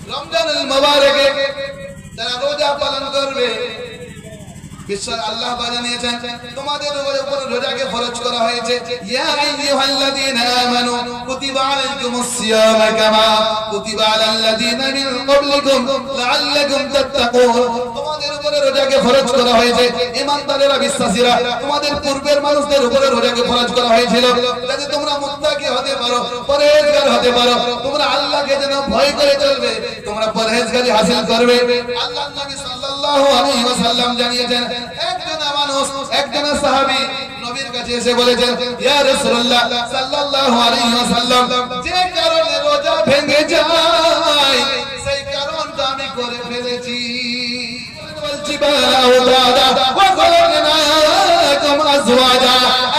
রমজানুল মুবারকে যারা রোজা পালন করবে বিশ্বর আল্লাহ জানিয়েছেন তোমাদের উপরে রোজাকে ফরজ করা হয়েছে ইয়া আইয়ুহাল্লাযীনা আমানু কুতিবা আলাইকুমুস সিয়াম কামা কুতিবা আলাল্লাযীনা মিন ক্বাবলিকুম লাআল্লাকুম তাত্তাকুন তোমাদের উপরে রোজাকে ফরজ করা হয়েছে ঈমানদারেরা বিশ্বাসীরা তোমাদের পূর্বের মানুষদের উপরে রোজাকে ফরজ করা হয়েছিল যাতে তোমরা মুত্তাকি হতে পারো পরহেজগার হতে পারো তোমরা আল্লাহকে যেন ভয় করে চলবে তোমরা পরহেজগারি হাসিল করবে আল্লাহর নবী সাল্লাল্লাহু আলাইহি ওয়াসাল্লাম জানিয়েছেন একজন মানুষ একজন সাহাবী নবীর কাছে এসে বলেছেন ইয়া রাসূলুল্লাহ সাল্লাল্লাহু আলাইহি ওয়াসাল্লাম যে কারণে রোজা ভেঙে যায় সেই কারণটা আমি করে ফেলেছি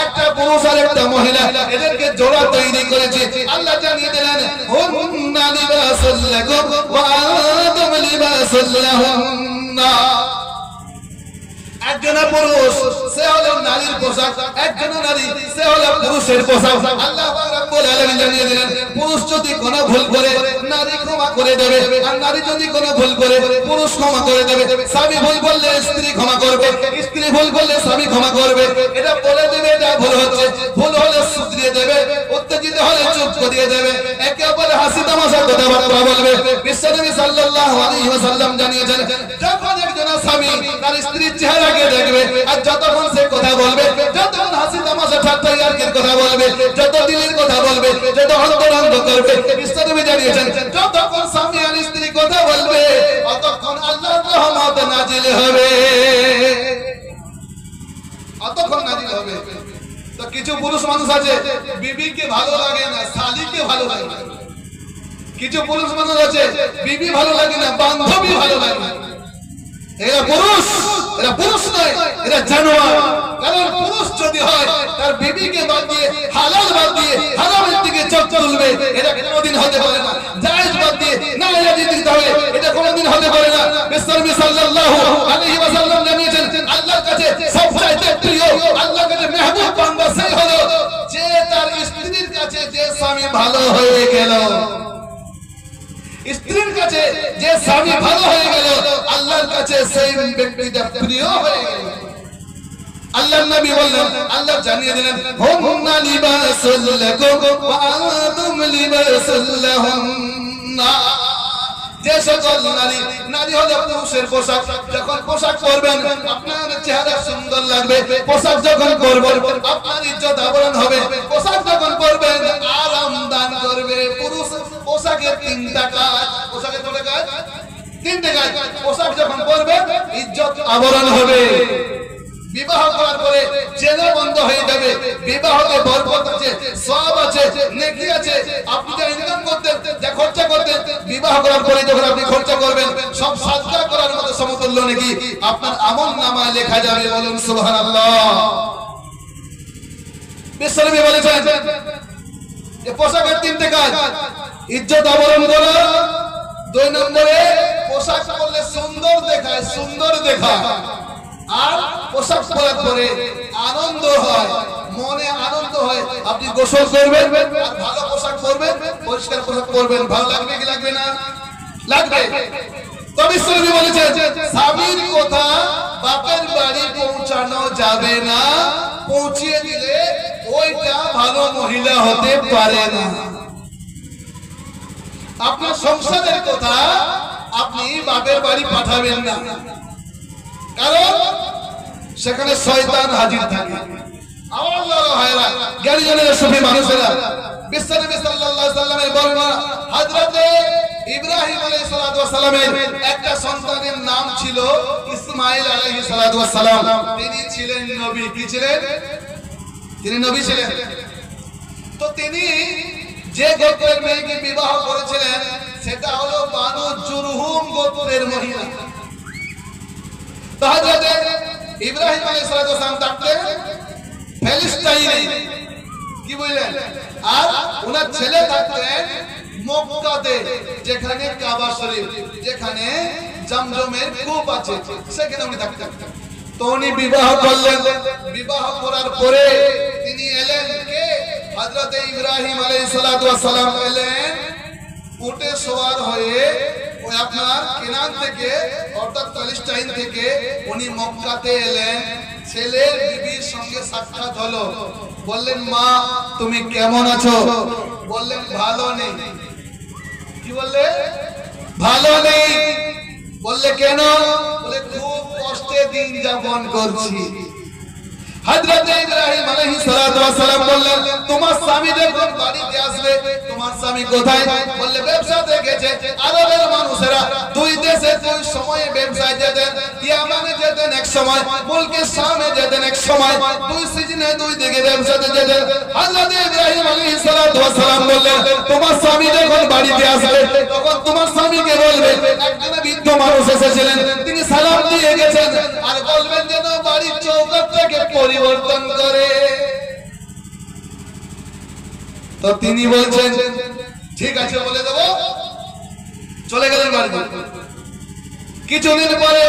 একটা পুরুষ আর একটা মহিলা এদেরকে জোড়া তৈরি করেছে আল্লাহ জানিয়ে দিলেন হুন্না লিবাসুল লাকুম ওয়া আনতুম লিবাসুল লাহুন্না একজন পুরুষ সে হলো নারীর পোশাক একজন নারী সে হলো পুরুষের পোশাক আল্লাহ পাক রব্বুল আলামিন জানিয়ে দিলেন পুরুষ যদি কোনো ভুল করে নারী ক্ষমা করে দেবে আর নারী যদি কোনো ভুল করে পুরুষ ক্ষমা করে দেবে স্বামী ভুল করলে স্ত্রী ক্ষমা করবে স্ত্রী ভুল করলে স্বামী ক্ষমা করবে এটা বলে দেবে এটা ভুল হচ্ছে ভুল হলে শুধরিয়ে দেবে উত্তেজিত হলে চুপ করিয়ে দেবে একে অপরের হাসি তামাশা কথাবার্তা বলবে বিশ্বনবী সাল্লাল্লাহু আলাইহি ওয়াসাল্লাম জানিয়েছেন যখন একজন স্বামী তার স্ত্রীর চেহারাকে দেখবে আর যতক্ষণ সে কথা বলবে যতক্ষণ হাসি তামাশা ঠাট্টা ইয়ার্কির কথা বলবে যত দিলের কথা বলবে যত অন্তরঙ্গ করবে বিশ্বনবী জানিয়েছেন যতক্ষণ স্বামী আর স্ত্রী কথা বলবে ততক্ষণ আল্লাহর রহমত নাজিল হবে ততক্ষণ নাজিল হবে তো কিছু পুরুষ মানুষ আছে বিবিকে ভালো লাগে না শালীকে ভালো লাগে না কিছু পুরুষ মানুষ আছে বিবি ভালো লাগে না বান্ধবী ভালো লাগে না এরা পুরুষ নয় এরা জানোয়ার কারণ পুরুষ যদি হয় তার বিবিকে বাদ দিয়ে হালাল বাদ দিয়ে হারামের দিকে চোখ তুলবে এটা কোনোদিন হতে পারে না জায়েজ বাদ দিয়ে নাজায়েজ দিতে হবে এটা কোনোদিন হতে পারে না বিশ্বনবী সাল্লাল্লাহু আলাইহি ওয়াসাল্লাম জানিয়েছেন আল্লাহর কাছে সবচাইতে প্রিয় আল্লাহর কাছে মেহবুব বান্দা সেই হলো যে তার স্ত্রীর কাছে যে স্বামী ভালো হয়ে গেল স্ত্রীর কাছে যে স্বামী ভালো হয়ে গেল আল্লাহর কাছে সেই ব্যক্তিটা প্রিয় হয়ে গেল আল্লাহর নবী বললেন আল্লাহ জানিয়ে দিলেন হুন্না লিবাসুল লাকুম ওয়া আনতুম লিবাসুল লাহুন্না যে সকল নারী হলো পুরুষের পোশাক যখন পোশাক পরবেন আপনার চেহারা সুন্দর লাগবে পোশাক যখন পরবেন আপনার ইজ্জত আবরণ হবে পোশাক যখন পরবেন আরাম দান করবে পুরুষ পোশাকের তিনটা কাজ পোশাকের কয়টা কাজ তিনটা কাজ পোশাক যখন পরবেন ইজ্জত আবরণ হবে বিবাহ করার পরে জেনা বন্ধ হয়ে যাবে বিবাহতে বরকত আছে সওয়াব আছে নেকি আছে আপনি যা ইনকাম করতেন যা খরচা করতেন বিবাহ করার পরে যখন আপনি খরচা করবেন সব সাজদা করার মতো সমতুল্য নেকি আপনার আমলনামায় লেখা যাবে বলুন সুবহানাল্লাহ বিশ্বনবী বলেছেন যে পোশাকের তিনটে কাজ ইজ্জত আবরণ করা দুই নম্বরে পোশাক পরলে সুন্দর দেখায় আর পোশাক পরার পরে আনন্দ হয় মনে আনন্দ হয় আপনি গোসল করবেন আর ভালো পোশাক পরবেন পরিষ্কার পোশাক পরবেন ভালো লাগবে কি লাগবে না লাগবে তবে বিশ্বনবী বলেছেন স্বামীর কথা বাপের বাড়ি পৌঁছানো যাবে না পৌঁছিয়ে দিলে ওইটা ভালো মহিলা হতে পারে না আপনার সংসারের কথা আপনি বাপের বাড়ি পাঠাবেন না কারণ সেখানে শয়তান হাজির থাকে আল্লাহর ভাইরা জ্ঞানী জনের সুফি মানুষেরা বিশ্বনবী সাল্লাল্লাহু আলাইহি ওয়াসাল্লামের বর্ণনা হযরত ইব্রাহিম আলাইহিস সালাতু ওয়াস সালামের একটা সন্তানের নাম ছিল ইসমাঈল আলাইহিস সালাতু ওয়াস সালাম তিনি ছিলেন নবী কি ছিলেন তিনি নবী ছিলেন তো তিনি যে গোত্রের মেয়েকে বিবাহ করেছিলেন সেটা হলো বানু জুরহুম গোত্রের মহিলা তো হযরত ইব্রাহিম আলাইহিস সালাতু ওয়াস সালাম থাকতেন ফিলিস্তিনে কি বললেন আর ওনার ছেলে থাকতেন মক্কাতে যেখানে কাবা শরীফ যেখানে জমজমের কূপ আছে সেখানে উনি থাকতেন তো উনি বিবাহ করলেন বিবাহ করার পরে তিনি এলেন কে হযরত ইব্রাহিম আলাইহিস সালাতু ওয়াস সালাম এলেন উটে সওয়ার হয়ে আপনার কেনান থেকে অর্থাৎ প্যালেস্টাইন থেকে উনি মক্কাতে এলেন, ছেলের বিবির সঙ্গে সাক্ষাৎ হলো। বললেন মা তুমি কেমন আছো? বললেন ভালো নেই। কি বললে? ভালো নেই। বললে কেন? বলে খুব কষ্টে দিন যাপন করছি। হযরত ইব্রাহিম আলাইহিস সালাতু ওয়াস সালাম বললেন তোমার স্বামী যখন বাড়িতে আসবে, তোমার স্বামী কোথায়? বললে ব্যবসাতে গেছে। আরবের মানুষেরা দুই দেশে দুই সময়ে ব্যবসায় যেতেন, ইয়ামানে যেতেন এক সময়, মুলকে শামে যেতেন এক সময়, দুই সিজনে দুই দিকে ব্যবসাতে যেতেন। হযরত ইব্রাহিম আলাইহিস সালাতু ওয়াস সালাম বললেন তোমার স্বামী যখন বাড়িতে আসবে তখন তোমার স্বামীকে বলবে একজন বৃদ্ধ মানুষ এসেছিলেন, তিনি সালাম দিয়ে গেছেন, আর বলবেন যেন বাড়ির চৌকাঠটাকে পরিবর্তন করে। তো তিনি বলছেন ঠিক আছে বলে দেবো। চলে গেলেন বাড়িতে। কিছুদিন পরে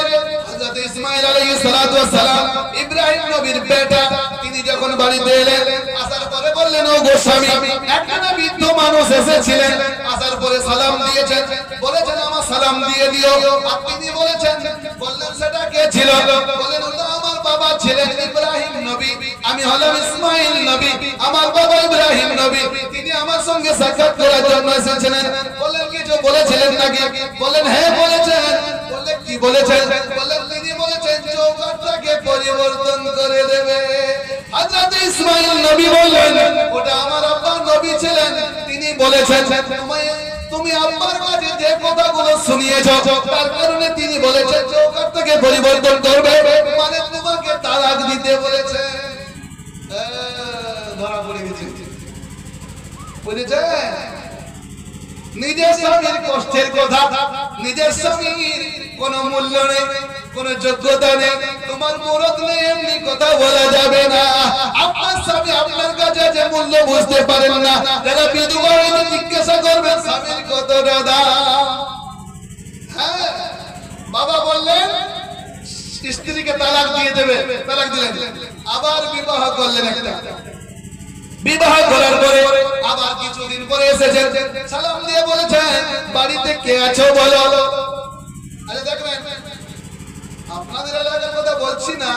হযরত ইসমাঈল আলাইহিস সালাতু ওয়াস সালাম ইব্রাহিম নবীর বেটা, তিনি যখন বাড়িতে এলেন, আসার পরে বললেন ও গো স্বামী, একজন বৃদ্ধ মানুষ এসেছিলেন, আসার পরে সালাম দিয়েছেন, বলেছেন আমার সালাম দিয়ে দিও। আর তিনি বলেছেন, বললেন সেটা কে ছিল? বললেন ওটা আমার বাবা ছিলেন ইব্রাহিম নবী, আমি হলাম ইসমাঈল নবী, আমার বাবা ইব্রাহিম নবী, তিনি আমার সঙ্গে সাক্ষাৎ করার জন্য এসেছিলেন। বললেন কিছু বলেছিলেন নাকি? বললেন হ্যাঁ বলেছেন। বললেন কি বলেছেন? বললেন তিনি বলেছেন চৌকাঠটাকে পরিবর্তন করে দেবে। হযরত ইসমাঈল নবী বললেন ওটা আমার আব্বা নবী ছিলেন, তিনি বলেছেন তুমি আব্বার কাছে যে কথাগুলো শুনিয়েছো তার কারণে তিনি বলেছেন চৌকাঠটাকে পরিবর্তন করবে, মানে তোমাকে তালাক দিতে বলেছে। ধরা পড়ে গেছে। বুঝেছেন? নিজের স্বামীর কষ্টের কথা, নিজের স্বামীর কোনো মূল্য নেই, কোনো যোগ্যতা নেই, তোমার মুরত নেই, এমনি কথা বলা যাবে না। আপনার স্বামী আপনার কাছে যে মূল্য বুঝতে পারেন না, যারা বিধবা হয়ে জিজ্ঞাসা করবেন স্বামীর কতটা দাম। হ্যাঁ, বাবা বললেন স্ত্রীকে তালাক দিয়ে দেবে, তালাক দিলেন, আবার বিবাহ করলেন একটা। বিবাহ করার পরে আবার কিছুদিন পরে এসেছেন, সালাম দিয়ে বলেছেন বাড়িতে কে আছো বলো। আরে দেখবেন আপনাদের এলাকার কথা বলছি না,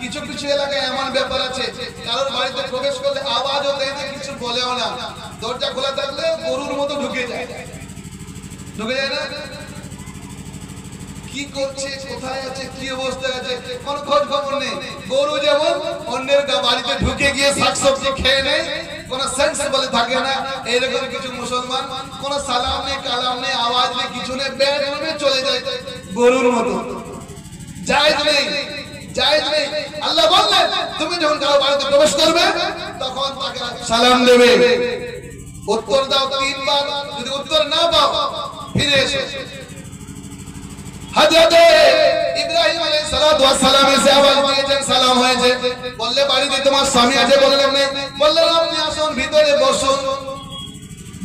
কিছু কিছু এলাকায় এমন ব্যাপার আছে কারোর বাড়িতে প্রবেশ করলে আওয়াজও দেয় না, কিছু বলেও না, দরজা খোলা থাকলে গরুর মতো ঢুকে যায়। ঢুকে যায় না? কি করছে, কোথায় আছে, কি অবস্থায় আছে, কোন খোঁজ খবর নেই। গরু যেমন অন্যের বাড়িতে ঢুকে গিয়ে শাকসবজি খেয়ে নেয়, কোন সেন্স বলে থাকে না, এইরকম কিছু মুসলমান কোন সালাম নেই, কালাম নেই, আওয়াজ নেই, কিছু নেই, বেডরুমে চলে যায় গরুর মতো। জায়েজ নেই, জায়েজ নেই। আল্লাহ বললেন তুমি যখন কারো বাড়িতে প্রবেশ করবে তখন তাকে সালাম দেবে, উত্তর দাও 3 বার, যদি উত্তর না পাও ফিরে এসো। হযরত ইব্রাহিম আলাইহিস সালাতু ওয়াস সালাম এসে আওয়াজ দিয়েছেন, সালাম হয়েছে। বললে বাড়িতে তোমার স্বামী আছে? বললেন না। বললেন আপনি আসুন ভিতরে বসুন।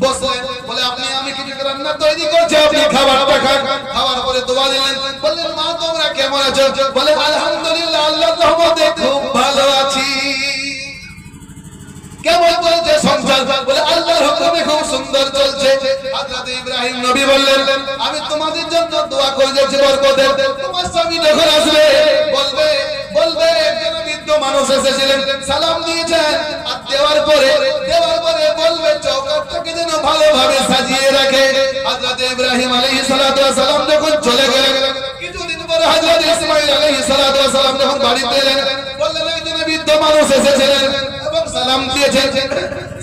বসলেন, বলে আপনি আমি কিছু রান্না তৈরি করছি, আপনি খাবারটা খান। খাওয়ার পরে দোয়া দিলেন। বললেন মা তোমরা কেমন আছো? বলে আলহামদুলিল্লাহ আল্লাহর রহমতে খুব ভালো আছি। কেমন চলছে সংসার? বলে আল্লাহর হুকুমে খুব সুন্দর চলছে। হযরত ইব্রাহিম নবী বললেন আমি তোমাদের জন্য দোয়া করেছি বরকতের। তোমার স্বামী যখন আসবে বলবে একজন বৃদ্ধ মানুষ এসেছিলেন, সালাম দিয়েছেন, আর দেওয়ার পরে বলবে চৌকাঠটাকে যেন ভালোভাবে সাজিয়ে রাখে। হযরত ইব্রাহিম আলাইহিস সালাতু ওয়াস সালাম যখন চলে গেলেন, কিছুদিন পরে হযরত ইসমাঈল আলাইহিস সালাতু ওয়াস সালাম যখন বাড়িতে এলেন, বললেন একজন বৃদ্ধ মানুষ এসেছিলেন এবং সালাম দিয়েছেন।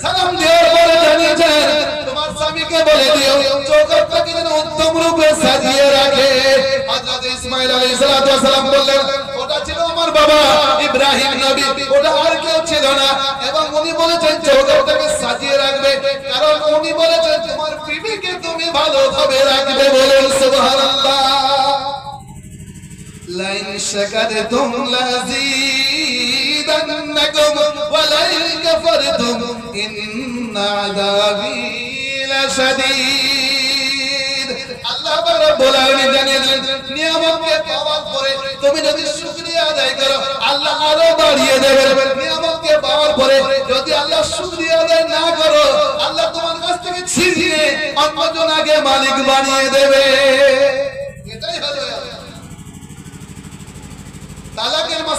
সালাম দেওয়ার পরে জানিয়েছেন তোমার স্বামীকে বলে দিও চৌকাঠটাকে যেন উত্তম রূপে সাজিয়ে রাখে। হযরত ইসমাঈল আলাইহিস সালাতু ওয়াস সালাম বললেন ওটা ছিল আমার বাবা ইব্রাহিম নবী, ওটা আর কেউ ছিল না। এবং উনি বলেছেন চৌকাঠটাকে সাজিয়ে রাখবে, কারণ উনি বলেছেন তোমার বিবিকে তুমি ভালোভাবে রাখবে। বলেন সুবহানাল্লাহ। লাইন শাকারতুম লাযীদান্নাকুম ওয়া লাইন কাফারতুম ইন্না আযাবী লাশাদীদ। আল্লাহ রাব্বুল আলামিন জানিয়ে দিলেন নিয়ামতকে পাওয়ার পরে তুমি যদি শুকরিয়া আদায় করো আল্লাহ আরো বাড়িয়ে দেবেন। নিয়ামতকে পাওয়ার পরে যদি আল্লাহ শুকরিয়া আদায় না করো আল্লাহ তোমার কাছ থেকে ছিনিয়ে অন্যজনকে মালিক বানিয়ে দেবে।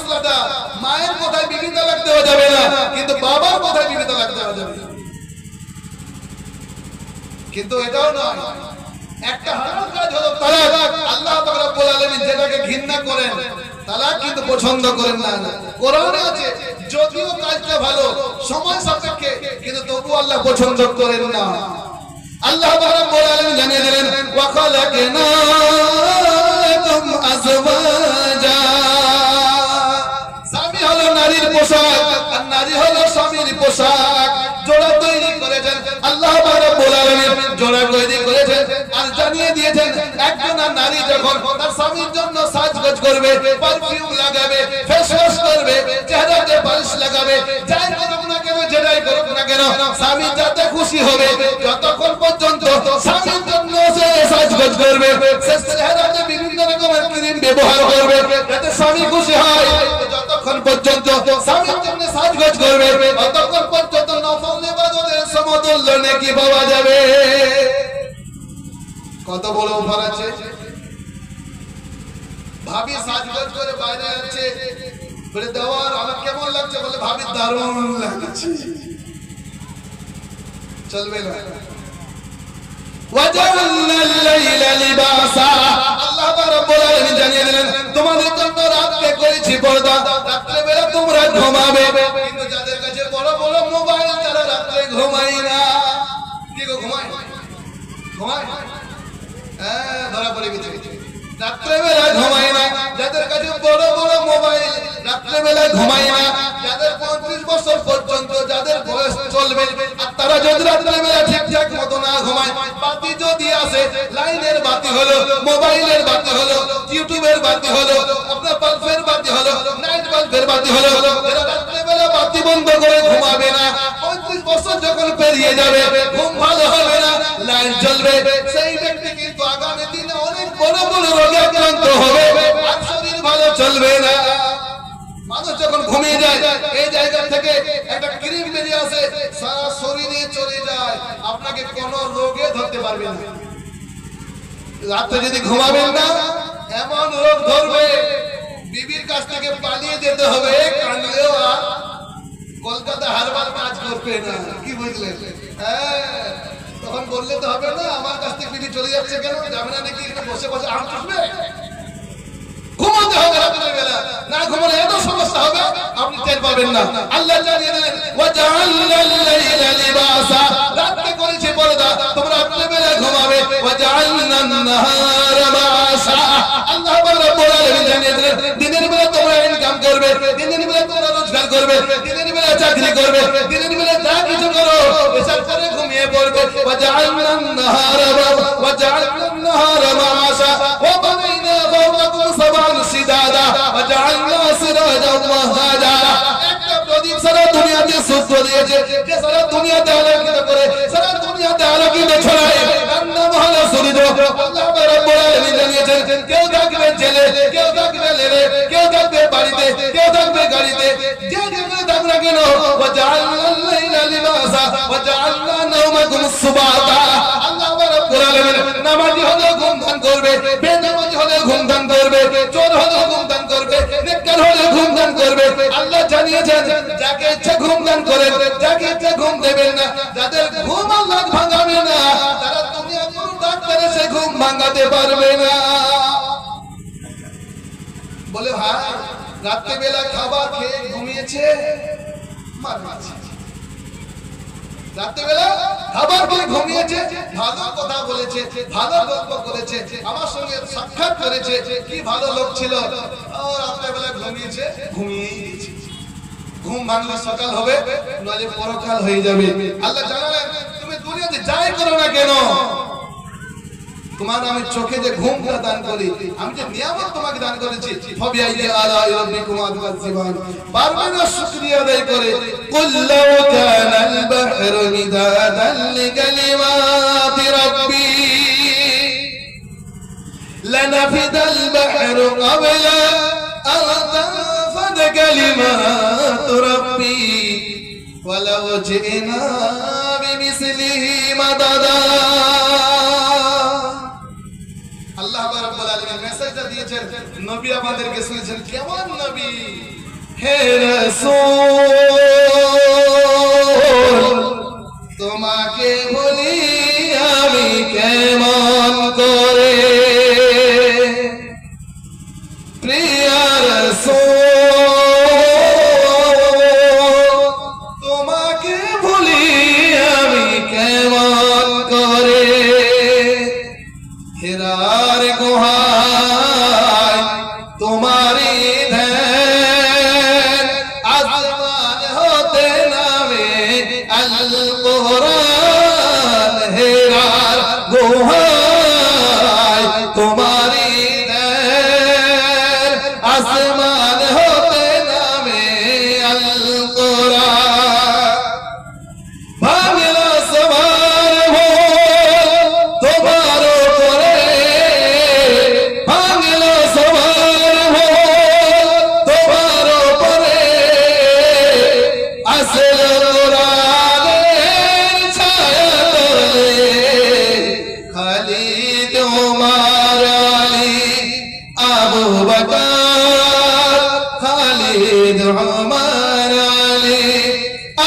মশলাটা মায়ের কথায় বিবি তালাক দেওয়া যাবে না, কিন্তু বাবার কথায় বিবি তালাক দেওয়া যাবে। কিন্তু এটাও নয়, একটা হারাম কাজ হলো তালাক। আল্লাহ পাক রব্বুল আলামিন যেটাকে ঘৃণা করেন, তালাক কিন্তু পছন্দ করেন না। কোরআনে আছে যদিও কাজটা ভালো সময় সাপেক্ষে, কিন্তু তবু আল্লাহ পছন্দ করেন না। আল্লাহ পাক রব্বুল আলামিন জানিয়ে দিলেন ওয়া খালাকনাকুম আজওয়াজা। স্বামী হলো নারীর পোশাক আর নারী হলো স্বামীর পোশাক। জোড়া তৈরি করেছেন আল্লাহ পাক রব্বুল আলামিন, জোড়া তৈরি করেছেন আর জানিয়ে দিয়েছেন একজন নারী যখন তার স্বামীর জন্য সাজগোজ করবে, পারফিউম লাগাবে, ফেস ওয়াশ করবে, চেহারাতে পালিশ লাগাবে, যাই করুক না কেন, যেটাই করুক না কেন, স্বামী যাতে খুশি হবে, যতক্ষণ পর্যন্ত স্বামীর জন্য সে সাজগোজ করবে, সে চেহারাতে বিভিন্ন রকমের ক্রিম ব্যবহার করবে যাতে স্বামী খুশি হয়, যতক্ষণ পর্যন্ত স্বামীর জন্য সাজগোজ করবে, ততক্ষণ পর্যন্ত নফল ইবাদতের সমতুল্য নেকি পাওয়া যাবে। কত বড় অফার আছে। ভাবি সাজগোজ করে বাইরে যাচ্ছে, বলে দেওয়ার আমার কেমন লাগছে, বলে ভাবি দারুণ লাগছে, চলবে না। ওয়াজালনাল লাইলা লিবাসা, আল্লাহ রাব্বুল আলামিন জানিয়ে দিলেন তোমাদের জন্য রাতকে করেছি পর্দা, রাতে বেলা তোমরা ঘুমাবে। কিন্তু যাদের কাছে বড় বড় মোবাইল, তারা রাতে ঘুমায় না। কি গো ঘুমায়? ঘুমায়? হ্যাঁ, ধরা পড়ে গেছে। রাতে বেলা ঘুমায় না। যাদের কাছে বড় বড় মোবাইল, রাতে বেলা ঘুমায় না। যাদের 35 বছর পর্যন্ত যাদের বয়স চলবে, আর তারা যদি রাতে বেলা ঠিকঠাক মতো না ঘুমায়, বাতি যদি আসে, লাইনের বাতি হলো, মোবাইলের বাতি হলো, ইউটিউবের বাতি হলো, আপনার বাল্বের বাতি হলো, নাইট বাল্বের বাতি হলো, এরা রাতে বেলা বাতি বন্ধ করে ঘুমাবে না। 35 বছর যখন পেরিয়ে যাবে, ঘুম ভালো হবে না, লাইট জ্বলবে, সেই ব্যক্তি কিন্তু আগামী দিনে অনেক বড় বড় রোগে আক্রান্ত হবে, আর শরীর ভালো চলবে না। মানুষ যখন ঘুমিয়ে যায়, এই জায়গা থেকে একটা ক্রিম বেরিয়ে আসে, সারা শরীরে চলে যায়, আপনাকে কোনো রোগে ধরতে পারবে না। রাতে যদি ঘুমাবেন না, এমন রোগ ধরবে, বিবির কাছ থেকে পালিয়ে যেতে হবে, কাঁদলেও আর কলকাতা হারবার কাজ করবে না। কি বুঝলেন? হ্যাঁ, তখন বললে তো হবে না, আমার কাছ থেকে বিবি চলে যাচ্ছে কেন, যাবে না নাকি, বসে বসে আম চুষবে। ঘুমাতে হবে রাতের বেলা, না ঘুমালে এত সমস্যা হবে আপনি টের পাবেন না। আল্লাহ জানিয়ে দিলেন ওয়াজআলনাল লাইলা লিবাসা, রাতে করেছি পর্দা, তোমরা রাতের বেলা ঘুমাবে। ওয়াজআলনান নাহারা মাআশা, আল্লাহ রাব্বুল আলামিন জানিয়ে দিলেন দিনের বেলা তোমরা ইনকাম করবে, দিনের বেলা তোমরা রোজগার করবে, দিনের বেলা চাকরি করবে, দিনের বেলা যা কিছু করো, এসব করে ঘুমিয়ে পড়বে। ওয়াজআলনান নাহারা মাআশা ওয়া বানাইনা ফাওকাকুম সাবান সিদাদা ওয়াজআলনা সিরাজাও ওয়াহাজা। একটা প্রদীপ সারা দুনিয়াতে সূর্য দিয়েছে, যে সারা দুনিয়াতে আলোকিত করে, সারা দুনিয়াতে আলোকিত ছড়ায়, তার নাম হলো সূর্য। আল্লাহ রাব্বুল আলামিন জানিয়েছেন কেউ থাকবে জেলে, কেউ থাকবে লেনে, কেউ থাকবে বাড়িতে, কেউ থাকবে গাড়িতে, যে যেখানে থাক না কেন, ওয়াজআলনাল লাইলা লিবাসা ওয়াজআলনা নাওমাকুম সুবাতা। আল্লাহ রাব্বুল আলামিন নামাজি হলে ঘুম দান করবে, বেনামাজি হলে ঘুম দান করবে, চোর হলে ঘুম দান করবে, নেককার হলে ঘুম দান করবে। আল্লাহ জানিয়েছেন যাকে ইচ্ছা ঘুম দান করেন, যাকে ইচ্ছা ঘুম দেবেন না। যাদের ঘুম আল্লাহ ভাঙাবে না, তারা দুনিয়ার কোনো ডাক্তারে সে ঘুম ভাঙাতে পারবে না। বলে ভাই রাতে বেলা খাবার খেয়ে ঘুমিয়েছে, রাতে বেলা খাবার খেয়ে ঘুমিয়েছে, ভালো কথা বলেছে, ভালো গল্প করেছে, আমার সঙ্গে সাক্ষাৎ করেছে, কি ভালো লোক ছিল, রাতে বেলা ঘুমিয়েছে, ঘুমিয়েই গেছে। ঘুম ভাঙলে সকাল হবে, নইলে পরকাল হয়ে যাবে। আল্লাহ জানালেন তুমি দুনিয়াতে যাই করো না কেন, তোমার আমি চোখে যে ঘুমটা দান করি, আমি যে নিয়ামত তোমাকে দান করেছি, ফাবিআইয়ি আলাই রাব্বিকুমা তুকাজ্জিবান, পারবে না শুকরিয়া আদায় করে। কুল লাউ কানাল বাহরু মিদাদান লিকালিমাতি রাব্বি লানাফিদাল বাহরু ক্বাবলা আন তানফাদ কালিমাতু রাব্বি ওয়ালাউ জিনা বিমিসলিহি মাদাদা। আল্লাহ রাব্বুল আলামিন মেসেজটা দিয়েছেন, নবী আমাদেরকে শুনেছেন, কেমন নবী, হে রাসূল তোমাকে বলি আমি কেমন করে প্রিয় রাসূল তোমাকে বলি আমি কেমন করে হেরার গুহায় তোমারি ধ্যান আসমান হতে নামে আল কোরআন হেরার গুহায় তোমারি ধ্যান আসমান হতে নামে আল কোরআন ভাঙলো সবার ভোল তোমার উপরে ভাঙলো সবার ভোল তোমার উপরে আসলো কোরআনের ছায়া তলে খালিদ ওমর আলী আবু বকর খালিদ ওমর আলী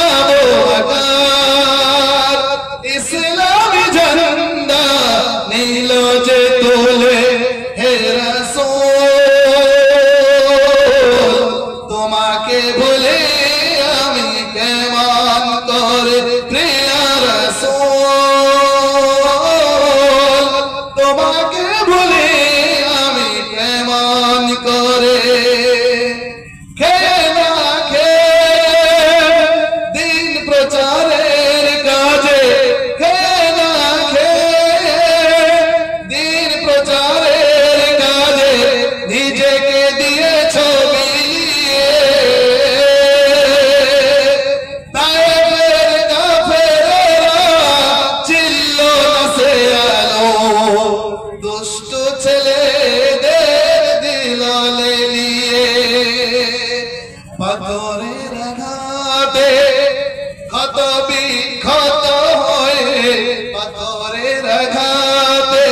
আবু বকর ইসলামী ঝান্ডা নীল যে তোলে হে রাসূল তোমাকে বলে আমি কেমন করে প্রিয় রাসূল তোমাকে বলে আমি কেমন করে খেলা দিন প্রচারের কাজে খেলা দিন প্রচারের কাজে নিজেকে দিয়েছ বিলিয়ে তায়েফের কাফেরেরা ছিল না সে আলো দুষ্ট ছেলেদের দিল লেলিয়ে পাথরের আঘাতে ক্ষত বিক্ষত হয়ে পাথরের আঘাতে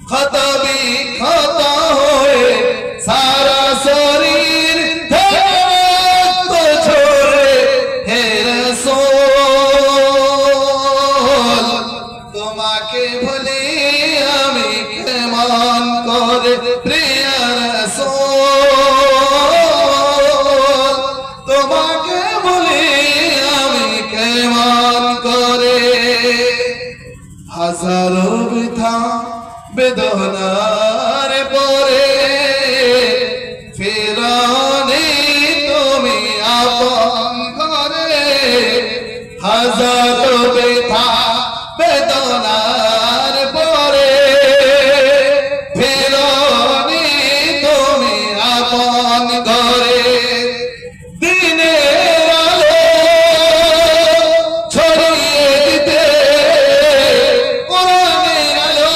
ক্ষত বিক্ষত হয়ে সারা শরীর থেকে রক্ত ঝরে হে রাসূল তোমাকে বলি আমি কেমন করে প্রিয় রাসূল তোমাকে বলি আমি কেমন করে হাজারো বৃথা বেদনার পরে ফিরানি তুমি আপন করে হাজারো বৃথা বেদনার পরে ফিরানি তুমি আপন করে দিনের আলো ছড়িয়ে দিতে কোরআনের আলো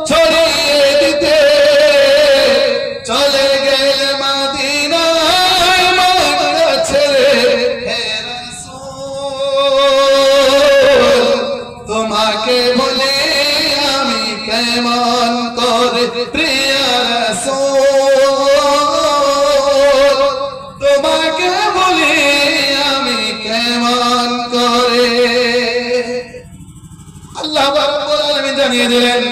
ছড়িয়ে দিতে চলে গেলে মদিনায় মক্কা ছেড়ে হে রাসূল তোমাকে বলে আমি কেমন করে প্রিয় রাসূল তোমাকে বলি আমি কেমন করে আল্লাহ রাব্বুল আলামিন জানিয়ে দিলেন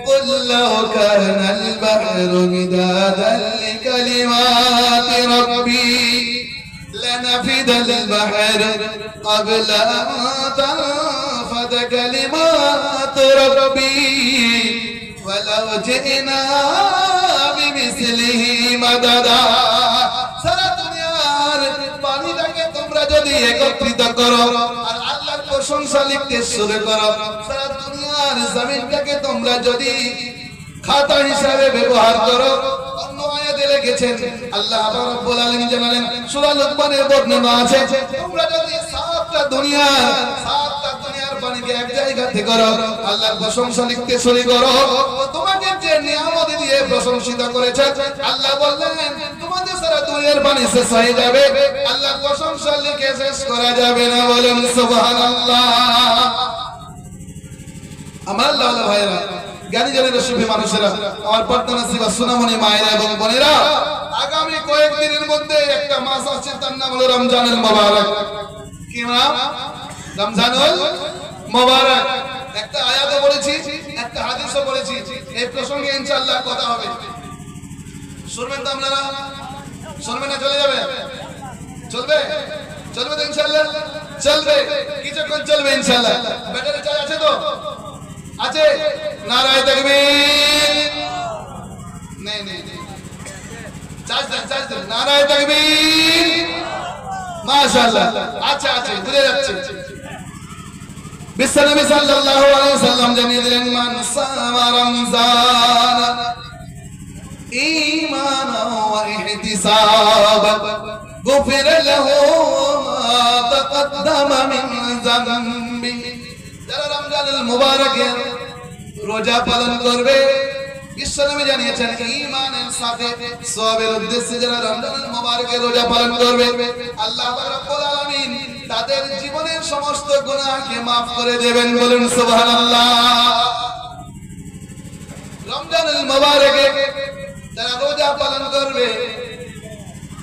قل لو كان البحر مدادا لكلمات ربي لنفد البحر قبل أن تنفد كلمات ربي ولو جئنا بمثله مددا সারা দুনিয়ার পানিটাকে তোমরা যদি একত্রিত করো আর আল্লাহর প্রশংসা লিখতে শুরু করো সারা দুনিয়ার জমিনটাকে তোমরা যদি খাতা হিসাবে ব্যবহার করো অন্য আয়াতে লিখেছেন আল্লাহ রাব্বুল আলামিন জানালেন সূরা লুকমানের বর্ণনা আছে তোমরা যদি সাতটা দুনিয়ার পানিকে এক জায়গাতে করো আল্লাহর প্রশংসা লিখতে শুরু করো তোমাকে যে নিয়ামত দিয়ে প্রশংসিত করেছেন আল্লাহ বললেন তোমাদের সারা দুনিয়ার পানি শেষ হয়ে যাবে আল্লাহর প্রশংসা লিখে শেষ করা যাবে না বলেন সুবহানাল্লাহ আমার আল্লাহ ভাইরা জ্ঞানী জনের সুফি মানুষেরা আমার পর্দা নসিবা সুনামনি মায়েরা এবং বোনেরা আগামী কয়েকদিনের মধ্যে একটা মাস আছে, তার নাম হলো রমজানুল মুবারক। কি নাম? রমজানুল মুবারক। একটা আয়াতও পড়েছি, একটা হাদিসও পড়েছি, এই প্রসঙ্গে ইনশাআল্লাহ কথা হবে। শুনবেন তো আপনারা? শুনবেন না চলে যাবে? চলবে? চলবে তো ইনশাআল্লাহ? চলবে, কিছুক্ষণ চলবে ইনশাআল্লাহ। ব্যাটারি চার্জ আছে তো? আছে? নারায়ে তাকবীর। নেই নেই নেই, চার্জ দেন। নারায়ে তাকবীর। মাশাআল্লাহ। আচ্ছা আছে, বুঝে যাচ্ছে। বিশ্বনবী সাল্লাল্লাহু আলাইহি ওয়াসাল্লাম জানিয়ে দিলেন, মান সামা রমজান ঈমানান ওয়া ইহতিসাবান গুফিরা লাহু মা তাকদ্দামা মিন যামবি। যারা রমজানুল মুবারকের রোজা পালন করবে, বিশ্বনবী জানিয়েছেন ঈমানের সাথে সওয়াবের উদ্দেশ্যে যারা রমজানুল মুবারকের রোজা পালন করবে, আল্লাহ পাক রব্বুল আলামিন তাদের জীবনের সমস্ত গুনাহকে maaf করে দেবেন। বলুন সুবহানাল্লাহ। রমজানুল মুবারকে যারা রোজা পালন করবে,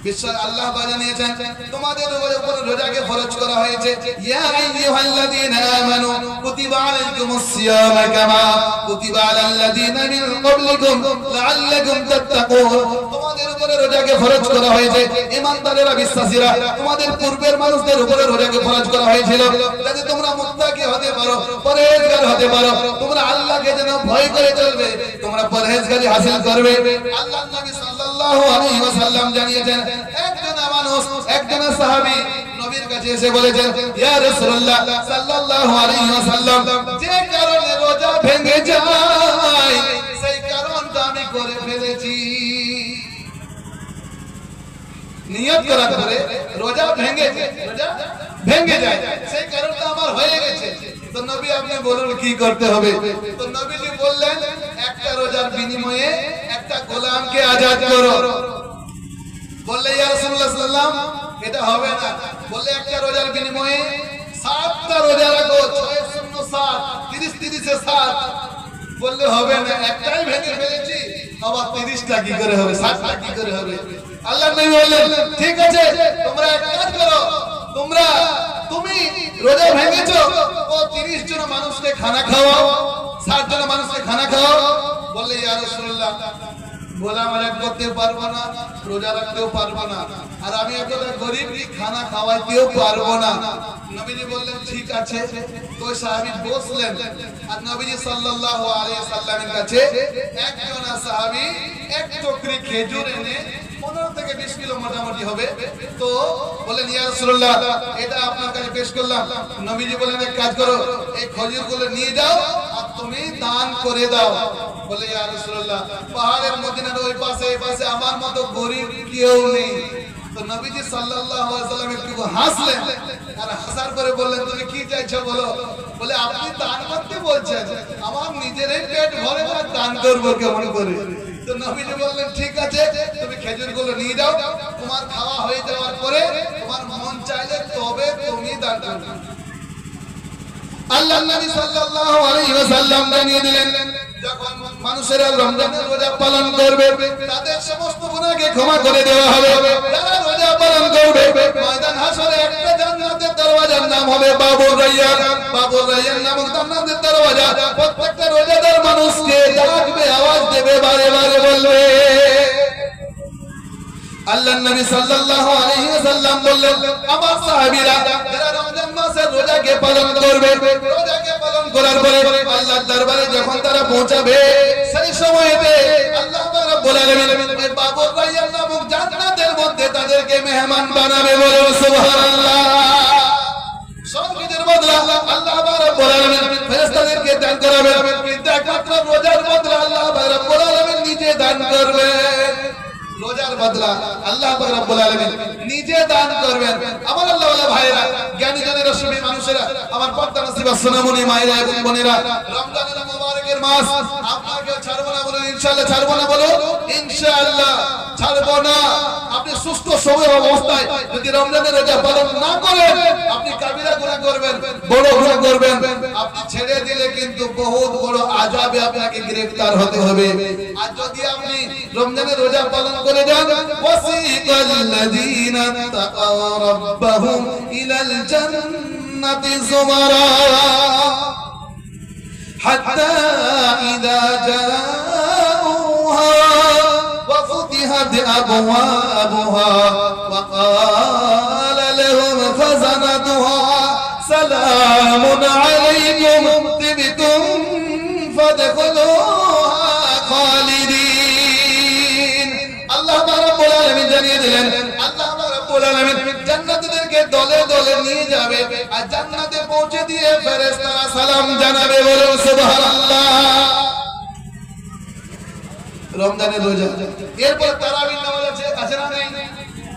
বিশ্ব আল্লাহ জানিয়েছেন তোমাদের উপর রোজাকে ফরজ করা হয়েছে। ইয়া আইয়ুহাল্লাযীনা আমানু কুতিবা আলাইকুমুস সিয়াম কামা কুতিবা আলাল্লাযীনা মিন ক্বাবলিকুম লাআল্লাকুম তাত্তাকুন। তোমাদের উপর রোজাকে ফরজ করা হয়েছে, ঈমানদারেরা, বিশ্বাসীরা, তোমাদের পূর্বের মানুষদের উপর রোজাকে ফরজ করা হয়েছিল যাতে তোমরা মুত্তাকি হতে পারো, পরহেজগার হতে পারো, তোমরা আল্লাহকে যেন ভয় করে চলবে, তোমরা পরহেজগারি হাসিল করবে। আল্লাহর নবী সাল্লাল্লাহু আলাইহি ওয়াসাল্লাম জানিয়েছেন, একজন মানুষ, একজন সাহাবী নবীর কাছে এসে বলেছেন, ইয়া রাসূলুল্লাহ সাল্লাল্লাহু আলাইহি ওয়াসাল্লাম, যে কারণে রোজা ভেঙে যায় সেই কারণটা আমি করে ফেলেছি। নিয়ত করার পরে রোজা ভেঙে যায়, সেই কারণটা আমার হয়ে গেছে। তো নবী আপনি বলুন কি করতে হবে? তো নবীজি বললেন, একটা রোজার বিনিময়ে একটা গোলামকে আজাদ করো। বললে ইয়া রাসূলুল্লাহ সাল্লাল্লাহু আলাইহি ওয়াসাল্লাম এটা হবে না। বললে একটা রোজার বিনিময়ে 7টা রোজা রাখো, 6 শূন্য 7, 30 30 এ 7। বললে হবে না, একটাই ভেঙে ফেলেছি, আবার 30টা কি করে হবে, 7টা কি করে হবে? আল্লাহর নবী বললেন, ঠিক আছে, তোমরা এক কাজ করো, তুমি রোজা ভেঙেছো, ও 30 জন মানুষকে খানা খাওয়াও, 60 জন মানুষকে খানা খাওয়াও। বললে ইয়া রাসূলুল্লাহ গোলাম আলাদা করতে পারবো না, রোজা রাখতেও পারবো না, আর আমি একটা গরিবকে খানা খাওয়াইতেও পারবো না। নবীজি বললেন ঠিক আছে। তো সাহাবী বসলেন, আর নবীজি সাল্লাল্লাহু আলাইহি সাল্লামের কাছে একজন সাহাবী এক টুকরি খেজুর এনে 15 থেকে 20 কিলো মোটামুটি হবে, তো বলেন ইয়া রাসূলুল্লাহ এটা আপনার কাছে পেশ করলাম। নবীজি বলেন এক কাজ করো, এই খেজুরগুলো নিয়ে যাও আর তুমি দান করে দাও। বলে ইয়া রাসূলুল্লাহ পাহাড়ের মদিনার ওই পাশে এই পাশে আমার মতো গরিব কেউ নেই। তো নবীজি সাল্লাল্লাহু আলাইহি ওয়াসাল্লাম একটু হাসলেন, আর হাসার পরে বললেন তুমি কি চাইছো বলো। বলে আপনি দান করতে বলছেন, আমার নিজেরই পেট ভরে না, দান করব কেমন করে? তো নবীজি বললেন ঠিক আছে, তুমি খেজুরগুলো নিয়ে যাও, তোমার খাওয়া হয়ে যাওয়ার পরে তোমার মন চাইলে তবে তুমি দান করবে। আল্লাহর নবী সাল্লাল্লাহু আলাইহি ওয়াসাল্লাম জানিয়ে দিলেন, যখন মানুষেরা রমজানের রোজা পালন করবে তাদের সমস্ত গুনাহকে ক্ষমা করে দেওয়া হবে। যারা রোজা পালন করবে ময়দান হাসরে একটা জান্নাতের দরওয়াজার নাম হবে বাবুর রায়্যান। বাবুর রায়্যান নামক জান্নাতের দরওয়াজা প্রত্যেকটা রোজাদার মানুষকে ডাকবে, আওয়াজ দেবে, বারে বারে বলবে। আল্লাহর নবী সাল্লাল্লাহু আলাইহি ওয়াসাল্লাম বললেন, আমার সাহাবীরা যারা রমজান মাসের রোজাকে পালন করবে, রোজাকে পালন করার পরে আল্লাহর দরবারে যখন তারা পৌঁছাবে, সেই সময়তে আল্লাহ পাক রব্বুল আলামিন ওই বাবুর রায়্যান নামক জান্নাতের মধ্যে তাদেরকে মেহমান বানাবে। বলুন সুবহানাল্লাহ। সবকিছুর বদলা আল্লাহ পাক রব্বুল আলামিন ফেরেশতাদেরকে দান করাবেন, কিন্তু একমাত্র রোজার বদলা আল্লাহ পাক রব্বুল আলামিন নিজে দান করবেন। রোজার বদলা আল্লাহ পাক রব্বুল আলামিন নিজে দান করবেন। আমার আল্লাহ ওয়ালা ভাইরা, জ্ঞানী জনের রসমি মানুষেরা, আমার পর্দা নসিবা সোনামণি মায়েরা এবং বোনেরা, রমজানের মুবারকের মাস আপনাকে ছাড়বো না বলুন ইনশাআল্লাহ, ছাড়বো না বলুন ইনশাআল্লাহ, ছাড়বো না। আপনি সুস্থ সবল অবস্থায় যদি রমজানের রোজা পালন না করেন আপনি কাবিরা গুনাহ করবেন, বড় গুনাহ করবেন। আপনি ছেড়ে দিলে কিন্তু বহুত বড় আযাবে আপনাকে গ্রেফতার হতে হবে। আর যদি আপনি রমজানের রোজা পালন করে যান, ওয়াসিকাল্লাযীনা তাকাও রাব্বাহুম ইলাল জান্নাতি যুমারা হাত্তা ইযা জাউহা ওয়া ফুতিহাত আবওয়াবুহা ওয়া ক্বালা লাহুম খাযানাতুহা সালামুন আলাইকুম তিবতুম ফাদখুলুহা খালিদিন। আল্লাহ রাব্বুল আলামিন জানিয়ে দিলেন, আল্লাহ রাব্বুল আলামিন জান্নাতীদেরকে দলে দলে নিয়ে যাবে আর জান্নাতে পৌঁছে দিয়ে ফেরেশতারা সালাম জানাবে। বলুন সুবহানাল্লাহ। রমজানের রোজা, এরপর তারাবির নামাজ আছে না নেই?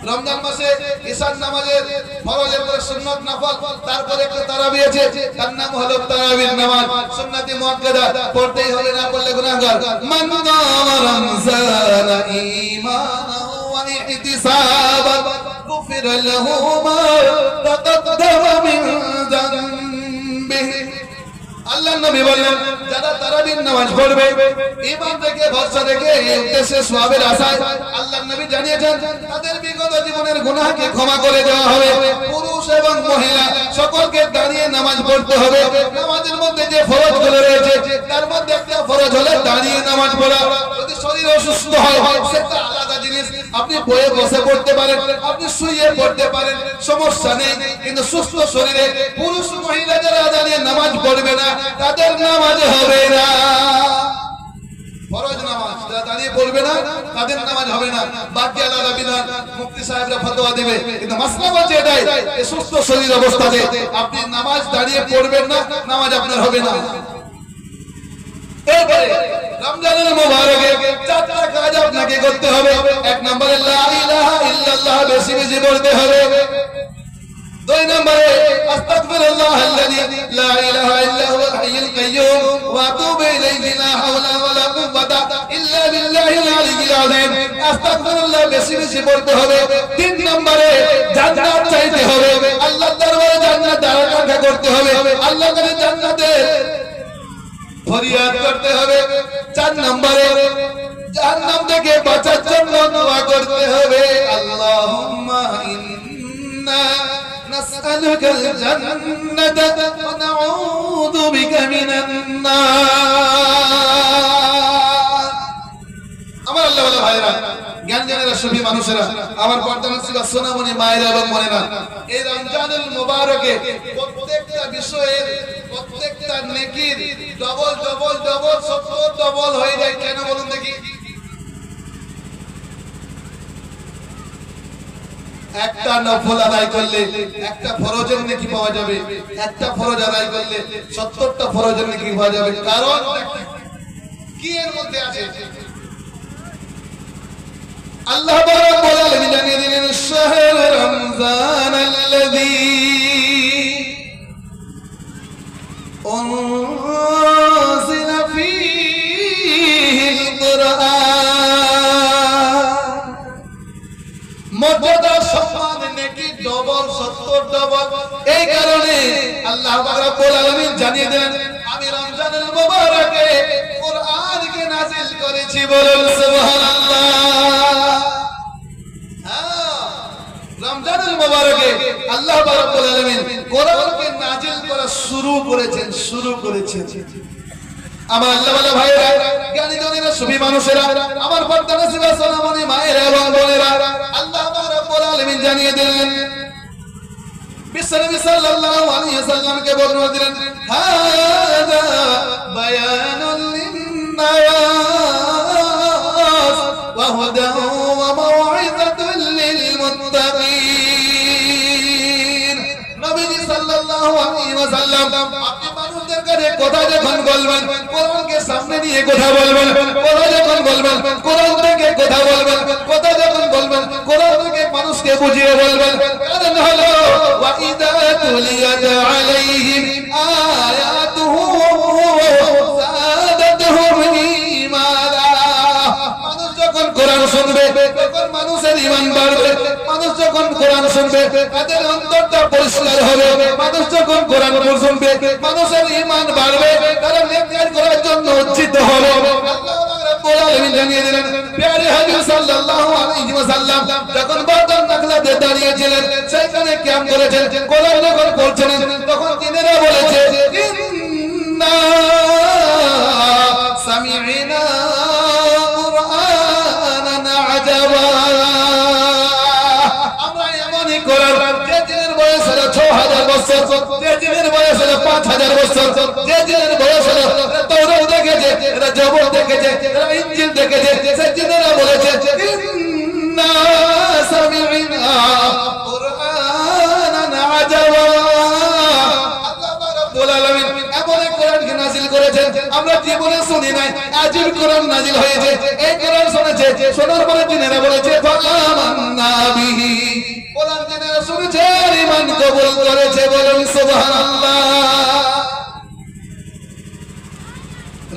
রমজান মাসে ইশার নামাজের ফরজের পরে সুন্নাত নফল, তারপরে একটা তারাবি আছে, তার নাম হলো তারাবির নামাজ। সুন্নতি মুআক্কাদা পড়তেই হবে, না পড়লে গুনাহগার। মান কামা রমজানা ঈমানান ওয়া ইহতিসাবান গুফিরা লাহু মা তাকাদ্দামা মিন যানবিহি। আল্লাহর নবী বলেন, যারা তারাবির নামাজ পড়বে ঈমান থেকে, ভরসা থেকে, এই উদ্দেশ্যে সওয়াবের আশায়, আল্লাহর নবী জানিয়েছেন তাদের বিগত জীবনের গুনাহকে ক্ষমা করে দেওয়া হবে। পুরুষ এবং মহিলা সকলকে দাঁড়িয়ে নামাজ পড়তে হবে। নামাজের মধ্যে যে ফরজগুলো রয়েছে তার মধ্যে একটা ফরজ হলো দাঁড়িয়ে নামাজ পড়া। যদি শরীর অসুস্থ হয় সেটা আলাদা জিনিস, আপনি বসে বসে পড়তে পারেন, আপনি শুয়ে পড়তে পারেন, সমস্যা নেই। কিন্তু সুস্থ শরীরে পুরুষ মহিলা যারা দাঁড়িয়ে নামাজ পড়বে না তাদের নামাজ হবে না। ফরজ নামাজ যারা দাঁড়িয়ে পড়বে না তাদের নামাজ হবে না। বাকি আলাদা বিধান, মুফতি সাহেবরা ফতোয়া দিবে। কিন্তু মাসলা হচ্ছে এটাই, এই সুস্থ শরীর অবস্থাতে আপনি নামাজ দাঁড়িয়ে পড়বেন না, নামাজ আপনার হবে না। এরপরে রমজানের মুবারকে চারটা কাজ আপনাকে করতে হবে। এক নম্বরে লা ইলাহা ইল্লাল্লাহ বেশি বেশি বলতে হবে। দুই নম্বরে আস্তাগফিরুল্লাহ আল্লাযী লা ইলাহা ইল্লা হুয়াল হাইয়ুল কাইয়্যুম ওয়া আতুবু ইলাইহি লা হাওলা ওয়া লা কুওয়াতা ইল্লা বিল্লাহিল আলিয়্যিল আযীম। আস্তাগফিরুল্লাহ বেশি বেশি বলতে হবে। তিন নম্বরে জান্নাত চাইতে হবে, আল্লাহর দরবারে জান্নাত আকাঙ্ক্ষা করতে হবে, আল্লাহর কাছে জান্নাতের ফরিয়াদ করতে হবে। চার নম্বরে জাহান্নাম থেকে বাঁচার জন্য দোয়া করতে হবে। আল্লাহুম্মা ইন্না নাসআলুকাল জান্নাতা ওয়া নাউযু বিকা মিনান নার। আমার আল্লাহ ওয়ালা ভাইরা, জ্ঞানীরা, সুফি মানুষেরা, আমার পর্দানসিবা সোনামণি মায়েরা এবং বোনেরা, এই রমজানুল মুবারকে প্রত্যেকটা বিষয়ের, প্রত্যেকটা নেকির ডবল ডবল ডবল 70 ডবল হয়ে যায়। কেন বলুন দেখি? একটা নফল আদায় করলে একটা ফরজের নেকি পাওয়া যাবে, একটা ফরজ আদায় করলে 70টা ফরজের নেকি পাওয়া যাবে। কারণ কি এর মধ্যে আছে? আল্লাহ রাব্বুল আলামিন জানিয়ে দিলেন, শাহরু রমজান আল্লাযী উনজিলা ফীহিল কুরআন। মর্যাদা, সম্মান, নেকি ডবল, 70 ডবল। এই কারণে আল্লাহ রাব্বুল আলামিন জানিয়ে দিলেন, আমি রমজানুল মুবারকে কুরআনকে নাযিল করেছি। বলুন সুবহানাল্লাহ। রমজানুল মুবারকে আল্লাহ রাব্বুল আলামিন কোরআনকে নাযিল করা শুরু করেছেন। আমার আল্লাহ ওয়ালা ভাইরা, জ্ঞানী জনেরা, সুফি মানুষেরা, আমার পর্দানসিবা সোনামণি মায়েরা এবং বোনেরা, আল্লাহ রাব্বুল আলামিন জানিয়ে দিলেন, বিশ্বনবী সাল্লাল্লাহু আলাইহি ওয়াসাল্লামকে বর্ণনা দিলেন, হাযা বায়ানুল লিন-নাস ওয়া হুদান ওয়া মাউইযাতুল লিল মুত্তাকিন। নবীজি সাল্লাল্লাহু আলাইহি ওয়াসাল্লাম আপনি মানুষদের কাছে কথা যখন বলবেন, কোরআনকে সামনে নিয়ে কথা বলবেন, কথা যখন বলবেন কোরআন থেকে কথা বলবেন, কথা যখন বলবেন কোরআন থেকে মানুষকে বুঝিয়ে বলবেন। কারণ হলো ওয়া ইযা তুলিয়াত আলাইহিম আয়াতুহু যাদাতুহুম ঈমানা। মানুষ যখন কোরআন শুনবে তখন মানুষের ঈমান বাড়বে, যখন কোরআন শুনবে তাদের অন্তরটা পরিষ্কার হবে। মানুষ যখন কোরআন শুনবে মানুষের ঈমান বাড়বে, তারা নেক কাজ করার জন্য উজ্জীবিত হবে। আল্লাহ রাব্বুল আলামিন জানিয়ে দিলেন, প্যারে হাবিব সাল্লাল্লাহু আলাইহি ওয়াসাল্লাম যখন বাদর নাখলাতে দাঁড়িয়েছিলেন, সেখানে কিয়াম করেছেন, কোরআন যখন পড়ছিলেন, তখন তিনিরা বলেছে, ইন্না সামি'না কুরআনান আজাবা। আমরা এমনই কোরআন, যে দিনের বয়স হলো 6000 বছর, যে দিনের বয়স হলো 5000 বছর, যে দিনের বয়স হলো তাওরাত দেখেছে, এরা জবর দেখেছে, এরা ইনজিল দেখেছে, সেই দিনেরা বলেছে, ইন্না সামি'না কুরআনান আজাবা। আল্লাহ রাব্বুল আলামিন এমন এক কোরআনকে নাযিল করেছেন, আমরা জীবনে শুনি নাই, আজীব কোরআন নাযিল হয়েছে। এই কোরআন শুনেছে, শোনার পরে তিনারা বলেছে, ফাআমান্না বিহি। কোরআন তিনারা শুনেছে, ঈমান কবুল করেছে, বলুন সুবহানাল্লাহ।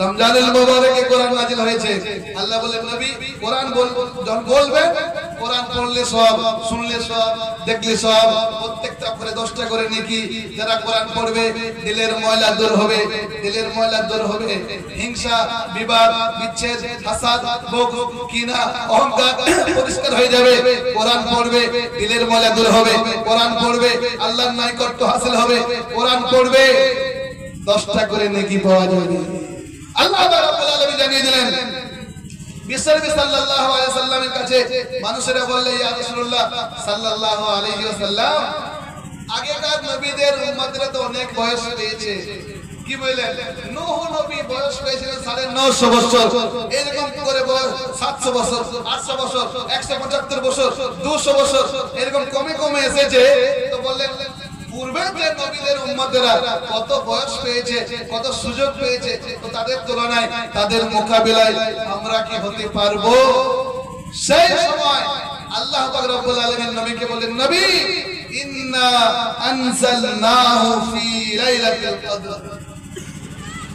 রমজানুল মুবারকে কোরআন নাযিল হয়েছে। আল্লাহ বলেন, নবী কোরআন বলবেন, কোরআন পড়লে সওয়াব, শুনলে সওয়াব, দেখলে সওয়াব, প্রত্যেকটা করে 10টা করে নেকি। যারা কোরআন পড়বে দিলের ময়লা দূর হবে, দিলের ময়লা দূর হবে, হিংসা, বিবাদ, বিচ্ছেদ, হাসাদ, ভোগ, কিনা, অহংকার পরিষ্কার হয়ে যাবে। কোরআন পড়বে দিলের ময়লা দূর হবে, কোরআন পড়বে আল্লাহর নৈকট্য হাসিল হবে, কোরআন পড়বে 10টা করে নেকি পাওয়া যাবে। আল্লাহ রাব্বুল আলামিন জানিয়ে দিলেন, বিশ্বনবী সাল্লাল্লাহু আলাইহি ওয়াসাল্লামের কাছে মানুষেরা বললে, ইয়া রাসূলুল্লাহ সাল্লাল্লাহু আলাইহি ওয়াসাল্লাম, আগেকার নবীদের উম্মতরা তো অনেক বয়স পেয়েছে। কি বললেন? নূহ নবী বয়স পেয়েছিলেন 950 বছর, এরকম করে বয়স 700 বছর, 800 বছর, 175 বছর, 200 বছর, এরকম কমে কমে এসেছে। তো বললেন, পূর্বে যে নবীদের উম্মতেরা কত বয়স পেয়েছে, কত সুযোগ পেয়েছে, তো তাদের তুলনায়, তাদের মোকাবিলায় আমরা কি হতে পারবো? সেই সময় আল্লাহ পাক রব্বুল আলামিন নবীকে বললেন, নবী ইন্না আনজালনাহু ফি লাইলাতুল কদর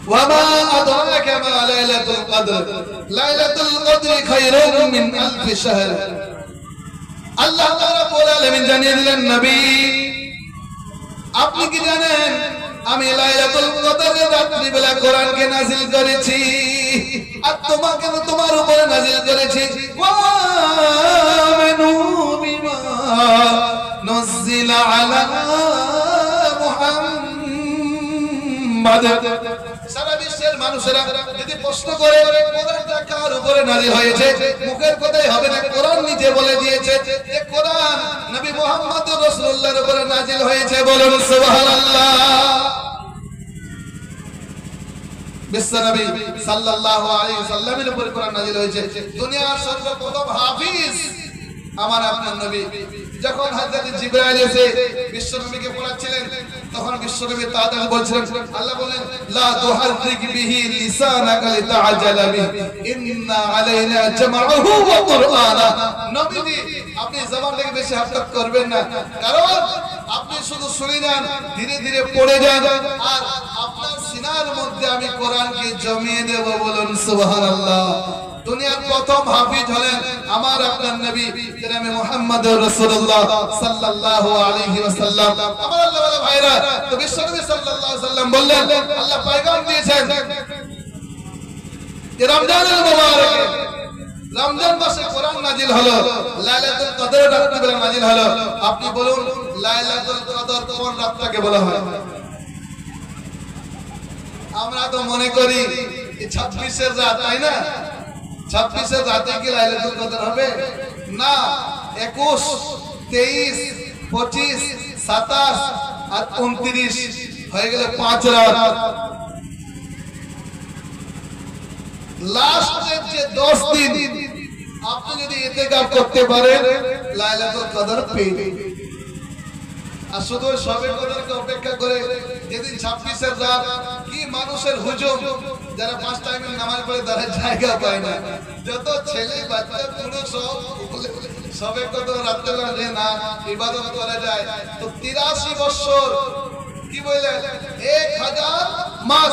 ওয়া মা আদরাকা মা লাইলাতুল কদর লাইলাতুল কদর খায়রুম মিন আলফি শাহর। আল্লাহ রাব্বুল আলামিন জানিয়ে দিলেন, নবী আপনি কি জানেন আমি লাইলাতুল কদরের রাত্রি বেলা কোরআনকে নাযিল করেছি, আর তোমাকে তোমার উপরে নাযিল করেছি। ওয়া আমিনু বিমা নুযিলা আলা মুহাম্মাদ। সারা বিশ্বের মানুষেরা যদি প্রশ্ন করে কোরআনটা কার উপরে নাযিল হয়েছে, মুখের কথাই হবে না, কোরআন নিজে বলে দিয়েছে যে কোরআন নবী মুহাম্মদুর রাসূলুল্লাহর উপরে নাযিল হয়েছে, বলুন সুবহানাল্লাহ। বিশ্বনবী সাল্লাল্লাহু আলাইহি ওয়াসাল্লামের উপরে কোরআন নাযিল হয়েছে। দুনিয়ার সর্বপ্রথম হাফিজ আমার আপনার নবী। যখন হযরত জিবরাইল এসে বিশ্বনবীকে পড়াচ্ছিলেন, তখন বিশ্বনবী তাড়াতাড়ি বলছিলেন, আল্লাহ বলেন, লা তুহাররিক বিহি লিসানাকা লিতাআজালা বিহি ইন্না আলাইনা জামাআহু ওয়া কুরআনা। নবীজি আপনি জবান থেকে বেশি হাফত করবেন না, কারণ আপনি শুধু শুনে যান, ধীরে ধীরে পড়ে যান, আর আপনার সিনার মধ্যে আমি কোরআনকে জমিয়ে দেব, বলুন সুবহানাল্লাহ। দুনিয়ার প্রথম হাফিজ হলেন আমার আপনার নবী জনাব মুহাম্মদুর রাসূলুল্লাহ সাল্লাল্লাহু আলাইহি ওয়াসাল্লাম। আমার আল্লাহ ওয়ালা ভাইরা, তো বিশ্বনবী সাল্লাল্লাহু আলাইহি ওয়াসাল্লাম বললেন, আল্লাহ পয়গাম দিয়েছেন যে রমজানুল মুবারকে, রমজান মাসে কোরআন নাযিল হলো, লাইলাতুল কদরের রাত্রে বেলা নাযিল হলো। আপনি বলুন লাইলাতুল কদর কোন রাতটাকে বলা হয়? আমরা তো মনে করি 26 রাত, তাই না? 26 রাতে কি লাইলাতুল কদর হবে? না, 21, 23, 25, 27 আর 29 হয়ে গেল 5 রাত। লাস্টের যে 10 দিন আপনি যদি ইতিকাফ করতে পারেন, লাইলাতুল কদর পেয়ে যাবেন। আর শুধু সবে কদরকে অপেক্ষা করে যেদিন 26 রাত, কি মানুষের হুজুম, যারা 5 টাইমের নামাজ পড়ে তারা জায়গা পায় না, যত ছেলে বাচ্চা পুরুষ সবে কদর রাতে যে না ইবাদত করা যায়, তো 83 বছর কি বললেন 1000 মাস,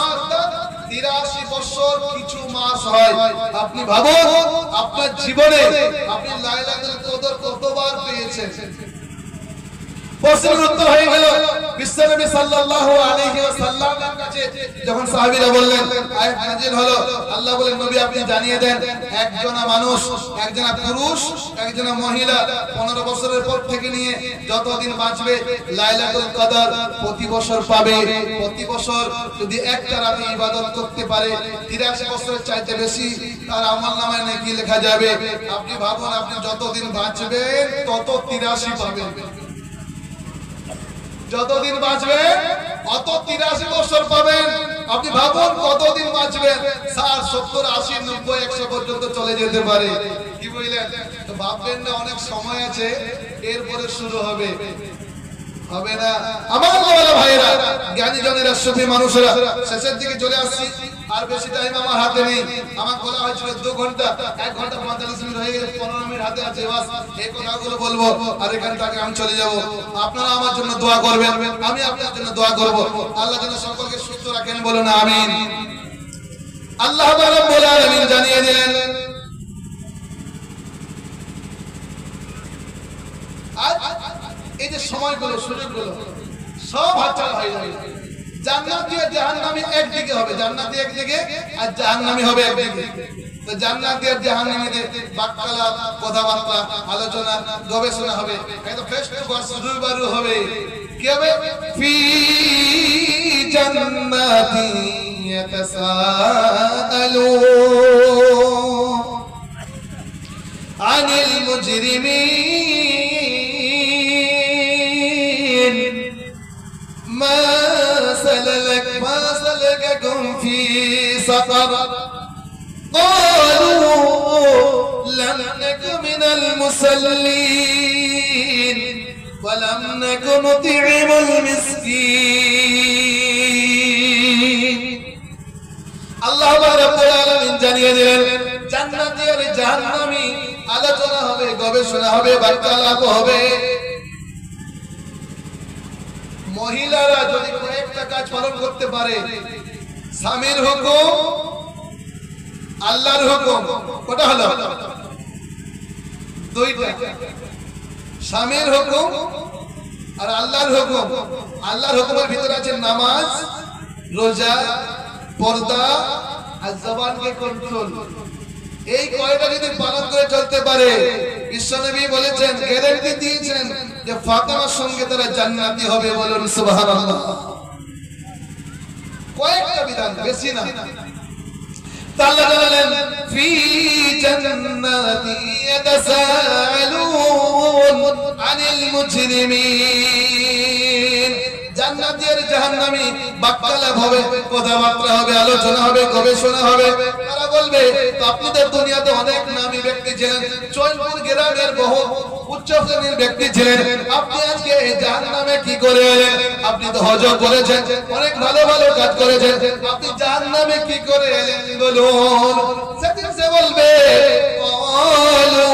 83 বছর কিছু মাস হয়। আপনি ভাবুন আপনার জীবনে আপনি লাইলাতুল কদর কতবার পেয়েছেন? প্রশ্নের উত্তর হয়ে গেল। বিশ্বনবী সাল্লাল্লাহু আলাইহি ওয়াসাল্লামের কাছে যখন সাহাবীরা বললেন, আয়াত নাযিল হলো, আল্লাহ বলেন নবী আপনি জানিয়ে দেন, একজনা মানুষ, একজনা পুরুষ, একজনা মহিলা 15 বছরের পর থেকে নিয়ে যতদিন বাঁচবে লাইলাতুল কদর প্রতি বছর পাবে। প্রতি বছর যদি একটা রাতে ইবাদত করতে পারে 83 বছরের চাইতে বেশি তার আমলনামায় নেকি লেখা যাবে। আপনি ভাবুন, আপনি যতদিন বাঁচবেন তত 83 পাবেন। যতদিন বাঁচবেন অত 83 বছর পাবেন। আপনি ভাবুন কতদিন বাঁচবেন, 60, 70, 80, 90, 100 পর্যন্ত চলে যেতে পারে। কি বললেন? তো ভাববেন না অনেক সময় আছে, এরপরে শুরু হবে, হবে না। আমার বাবা ভাইরা, জ্ঞানী জনেরা, সুফি মানুষেরা, শেষের দিকে চলে আসছি, আর বেশি টাইম আমার হাতে নেই। আমার বলা হয়েছিল 2 ঘন্টা, 1 ঘন্টা 45 মিনিট হয়ে গেছে, 15 মিনিট হাতে আছে। বাস এই কথাগুলো বলবো আর এখান থেকে আমি চলে যাব। আপনারা আমার জন্য দোয়া করবেন, আমি আপনার জন্য দোয়া করব। আল্লাহ যেন সকলকে সুস্থ রাখেন, বলুন আমিন। আল্লাহ রাব্বুল আলামিন জানিয়ে দিলেন, এই যে সময়গুলো, সুযোগগুলো সব হাতছাড়া হয়ে যাবে। জান্নাতি আর জাহান্নামী একদিকে হবে, জান্নাতি একদিকে আর জাহান্নামী হবে একদিকে। তো জান্নাতি আর জাহান্নামীদের বাক্যালাপ, কথাবার্তা, আলোচনা, গবেষণা হবে, একদম ফেস টু ফেস রুবারু হবে। কি হবে? ফি জান্নাতি ইয়াতাসাআলুন আনিল মুজরিমিন মা সালাকাকুম ফি সাকার قالوا لم نك من المصلين ولم نك نطعم المسكين। আল্লাহ রাব্বুল আলামিন জানিয়ে দিলেন, জান্নাতি আর জাহান্নামী আলোচনা হবে, গবেষণা হবে, বার্তালাপ হবে। মহিলারা যদি কয়েকটা কাজ পালন করতে পারে, স্বামীর হুকুম, আল্লাহর হুকুম, কটা হলো? 2টা। স্বামীর হুকুম আর আল্লাহর হুকুম। আল্লাহর হুকুমের ভিতরে আছে নামাজ, রোজা, পর্দা আর জবানকে কন্ট্রোল। এই কয়টা যদি পালন করে চলতে পারে, বিশ্বনবী বলেছেন, গ্যারান্টি দিয়েছেন যে ফাতেমার সঙ্গে তারা জান্নাতি হবে, বলুন সুবহানাল্লাহ। কয়েকটা বিধান, বেশি না। আল্লাহ বলেন, ফি জান্নাতি ইয়াতাসাআলুন আনিল মুজরিমিন। জান্নাতি আর জাহান্নামী বাক্যালাপ হবে, কথাবার্তা হবে, আলোচনা হবে, গবেষণা হবে। তারা বলবে, তো আপনি তো দুনিয়াতে অনেক নামী ব্যক্তি ছিলেন, চৈনপুর গ্রামের বহু উচ্চ শ্রেণীর ব্যক্তি ছিলেন, আপনি আজকে জাহান্নামে কি করে এলেন? আপনি তো হজ করেছেন, অনেক ভালো ভালো কাজ করেছেন, আপনি জাহান্নামে কি করে এলেন বলুন? সেদিন সে বলবে, ক্বালু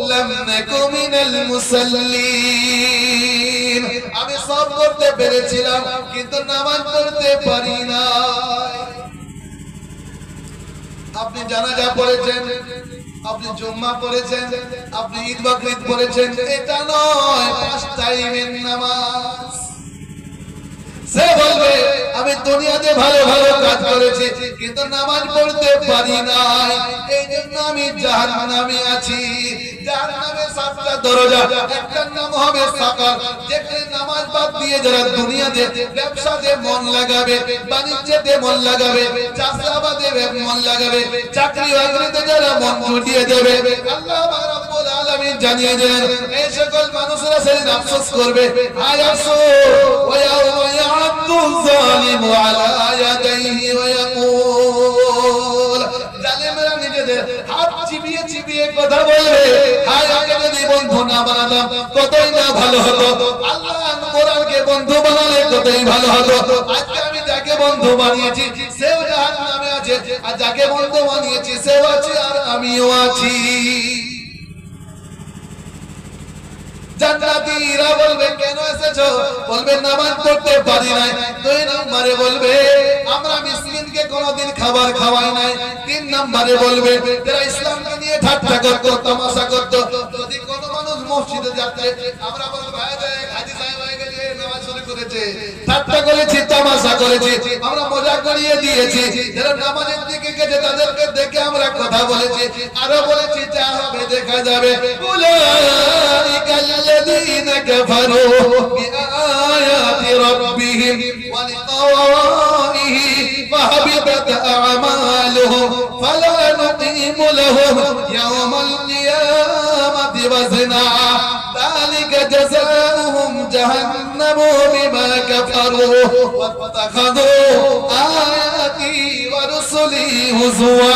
লাম নাকু মিনাল মুসাল্লিন। আমি সব করতে পেরেছিলাম কিন্তু নামাজ পড়তে পারি না। আপনি জানাজা পড়েছেন, আপনি জুম্মা পড়েছেন, আপনি ঈদ বকরিদ পড়েছেন, এটা নয় 5 টাইমের নামাজ। সে বলবে, আমি দুনিয়াতে ভালো ভালো কাজ করেছি কিন্তু নামাজ পড়তে পারি নাই, এই জন্য আমি জাহান্নামে আছি। জাহান্নামে 7টা দরজা, একটার নাম হবে সাকার, যেখানে নামাজ বাদ দিয়ে যারা দুনিয়াতে ব্যবসাতে মন লাগাবে, বাণিজ্যতে মন লাগাবে, চাষাবাদে মন লাগাবে, চাকরি বাকরিতে যারা মন জুটিয়ে দেবে, আল্লাহ রাব্বুল আলামিন জানিয়ে দেন, এই সকল মানুষরা সেদিন আফসোস করবে, হায় আফসোস, ওয়া ইয়াউমা ইয়া'আদু যালিমু আলা ইয়াদাইহি ওয়া ইয়াকুল। জালেমরা নিজেদের হাত চিবিয়ে চিবিয়ে কথা বলবে, হায় আগে যদি বন্ধু না বানাতাম কতই না ভালো হতো, আল্লাহ কোরআনকে বন্ধু বানালে কতই ভালো হতো। আজকে আমি যাকে বন্ধু বানিয়েছি সেও জাহান্নামে আছে, আর যাকে বন্ধু বানিয়েছি সেও আছে আর আমিও আছি। জান্নাতীরা বলবে, কেন এসেছো? বলবে, নামাজ পড়তে পারি নাই। 2 নম্বরে বলবে, আমরা মিসকিনকে কোনোদিন খাবার খাওয়াই নাই। 3 নম্বরে বলবে, যারা ইসলামকে নিয়ে ঠাট্টা করত, তামাশা করত, যদি কোনো মানুষ মসজিদে যাচ্ছে, আমরা বলবো ভাই দেখ হাজী সাহেব হয়ে গেছে, নামাজ শুরু করেছে, ঠাট্টা করেছি, তামাশা করেছি, আমরা মজা করিয়ে দিয়েছি। যারা নামাজের দিকে গেছে তাদেরকে দেখে আমরা কথা বলেছি, আরো বলেছি যা হবে দেখা যাবে। উলাইকাল্লাযীনা কাফারু বিআয়াতি রাব্বিহিম ওয়া লিকাইহি ফাহাবিতাত আ'মালুহুম ফালা নুকিমু লাহুম ইয়াওমাল কিয়ামাতি ওয়াজনা যালিকা জাযাউহুম জাহান্নামু বিমা কাফারু ওয়াত্তাখাযু আয়াতি ওয়া রুসুলি হুজুয়া।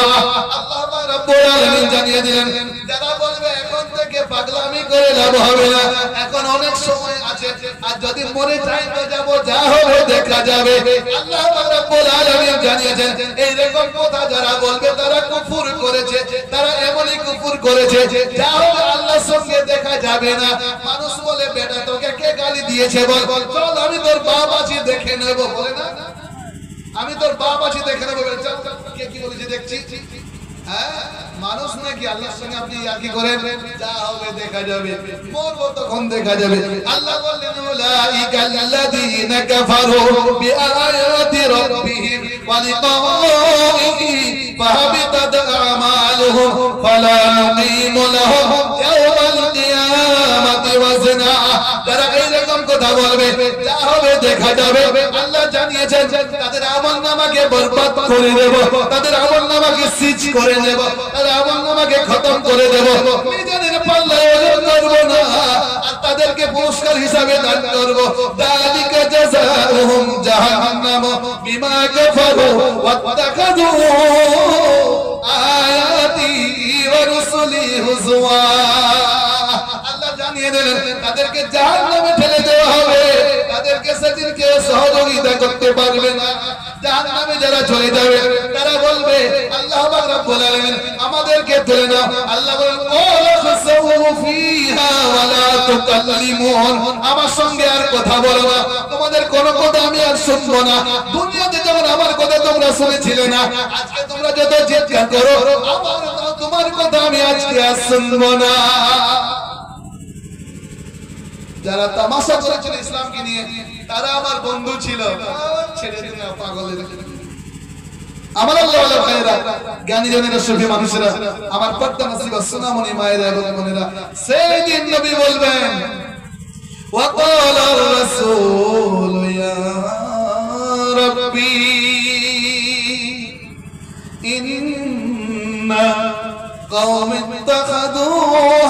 আল্লাহ রাব্বুল আলামিন জানিয়ে দিলেন, যারা বলবে এখন থেকে পাগলামি করে লাভ হবে না, এখন অনেক সময় আছে, আর যদি মরে যাই তো যাব, যা হবে দেখা যাবে। আল্লাহ রাব্বুল আলামিন জানিয়েছেন এই রকম কথা যারা বলবে তারা কুফর করেছে, তারা এমনই কুফর করেছে যা হবে আল্লাহর সঙ্গে দেখা যাবে না। মানুষ বলে বেটা তোকে কে গালি দিয়েছে বল, চল আমি তোর বাপ আছি দেখে নেব, বলে না আমি তোর বাপ আছি দেখে নেব, চল কে কি বলেছে দেখছি। হ্যাঁ, মানুষ নাকি আল্লাহর সঙ্গে আপনি ইয়াকি করেন, যা হবে দেখা যাবে, মরবো তখন দেখা যাবে। আল্লাহ বললেন উলাইকাল্লাযীনা কাফারু বিআয়াতি রাব্বিহিম ওয়া লিকাইহি ফাহাবিতাত আ'মালুহুম ফালা নুকিমু লাহুম ইয়াওমাল কিয়ামাতি ওয়াজনা। যারা এইরকম কথা বলবে যা হবে দেখা যাবে, আল্লাহ জানিয়েছেন তাদের আমলনামাকে বরবাদ করে দেব, তাদের আমলনামাকে সিজ করে দেব, তাদের আমলনামাকে খতম করে দেব, মিজানের পাল্লায় ওজন করব না, আর তাদেরকে পুরস্কার হিসাবে দান করব। যালিকা জাযাউহুম জাহান্নাম বিমা কাফারু ওয়াত্তাখাযু আয়াতি ওয়া রুসুলি হুজুয়া। আল্লাহ জানিয়ে দিলেন তাদেরকে জাহান্নামে ঠেলে দেওয়া হবে, তাদেরকে সেদিনকে সহযোগিতা করতে পারবে না। জাহান্নামে যারা চলে যাবে তারা বলবে আল্লাহ পাক রব্বুল আলামিন আমাদেরকে তুলে নাও। আল্লাহ বলেন ওয়ালা খুসাউ ফিহা ওয়ালা তুকাল্লিমুন, আমার সঙ্গে আর কথা বলো না, তোমাদের কোনো কথা আমি আর শুনবো না। দুনিয়াতে যখন আমার কথা তোমরা শুনেছিলে না, আজকে তোমরা যত চিৎকার করো আমার তোমার কথা আমি আজকে আর শুনবো না। যারা তামাশা করেছিল ইসলামকে নিয়ে তারা আমার বন্ধু ছিল, ছেড়ে দিন না পাগলের। আমার আল্লাহওয়ালা ভাইয়েরা, জ্ঞানী জনেরা, সুফি মানুষেরা, আমার পর্দা নসিবা সোনামণি মায়েরা এবং বোনেরা, সেই দিন নবী বলবেন ওয়াকাল রাসূল ইয়া রাব্বি ইন্না কওমি ইত্তাখাযু